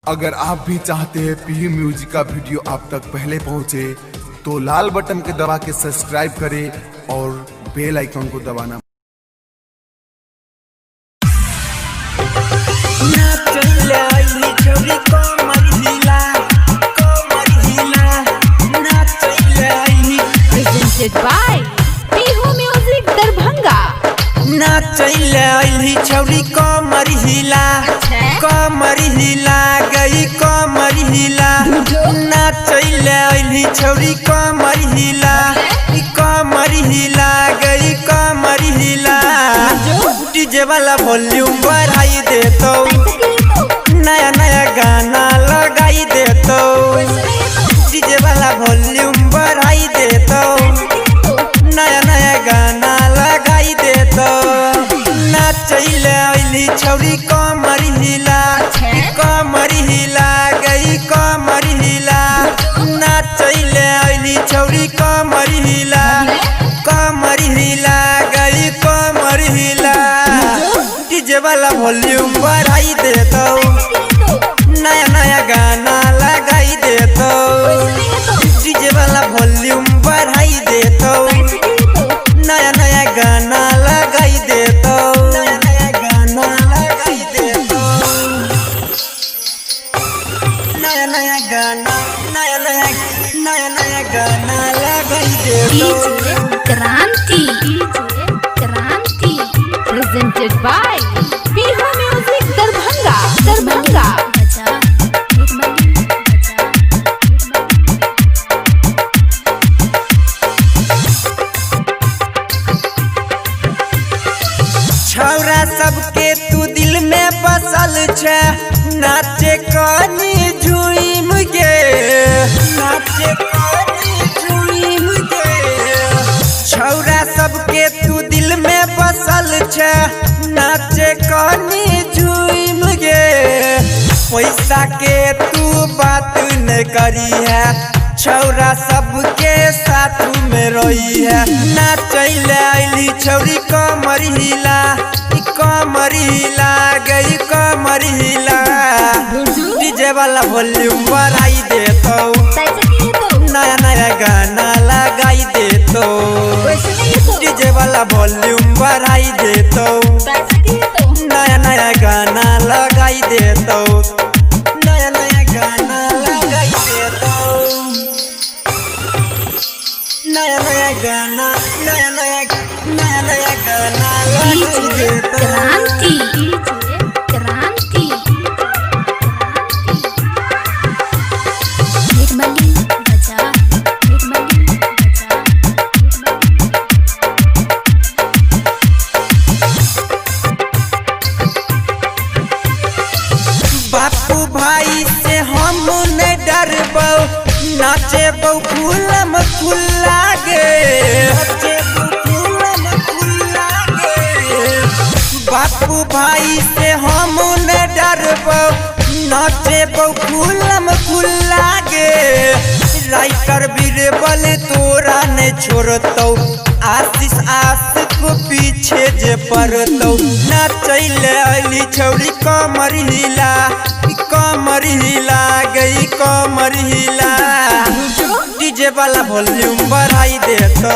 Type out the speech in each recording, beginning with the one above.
अगर आप भी चाहते हैं पीयू म्यूजिक का वीडियो आप तक पहले पहुंचे तो लाल बटन के दबा के सब्सक्राइब करें और बेल आइकन को दबाना। Presented by पीयू म्यूजिक दरभंगा। नाचैली छौरी कमर हिला, कमर हिला गई कमर हिला। नाचैली छौरी कमर हिला, कमर हिला गई कमर हिला। डीजे वाला वॉल्यूम बढ़ाई दे तो, नया नया गाना लगाई दे तो। डीजे वाला वॉल्यूम बढ़ाई दे तो, नया नया गाना लगाई दे तो। नाचैली छौरी कमर हिला, कमर हिला गई कमर हिला। नाचैली छौरी कमर हिला, कमर हिला गई कमर हिला। डीजे वाला वॉल्यूम बढ़ाई दे तो, नया नया गाना लगाई दे तो। डीजे वाला वॉल्यूम बढ़ाई दे तो, नया नया गाना लगाई दे तो। नया नया गाना लगाई दे तो, नया नया गाना, नया नया नया नया गाना लगाई दे तो। क्रांति presented by पीयू म्यूजिक दरभंगा। दरभंगा छौरा सबके तू दिल में बसल छे। नाचे कनी झूम गे, नाचे कनी झूम गे। छौरा सबके तू दिल में बसल छे। नाचे कनी झूम गे। पैसा के तू बात न करी है, छौरा सबके साथ में रही है। नाचैली छौरी कमर हिला, कमर हिला गई कमर हिला। डीजे वाला वॉल्यूम बढ़ाई दे तो, नया नया गाना लगाई दे तो। डीजे वाला वॉल्यूम बढ़ाई दे तो, नया नया गाना लगाई दे तो। नया नया गाना लगाई दे तो, नया नया गाना, नया नया नया नया गाना लगाई दे तो। क्रांति बापू भाई से हम न डरबो। नाचे फूलम खुला गे, नाचे फूलम खुला गे। बापू भाई से हम न डरबो। नाचे फूलम खुला गे। राइटर बीरबल तोरा ने छोड़तो, आशीष आशिक को पीछे जे पड़तो। नाचैली छौरी कमर हिला, कमर हिला गई कमर हिला। डीजे वाला वॉल्यूम बढ़ाई दे तो,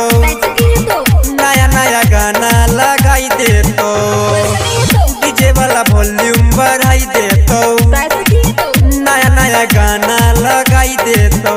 नया नया गाना लगाई दे तो। डीजे वाला वॉल्यूम बढ़ाई दे तो, नया नया गाना लगाई दे तो।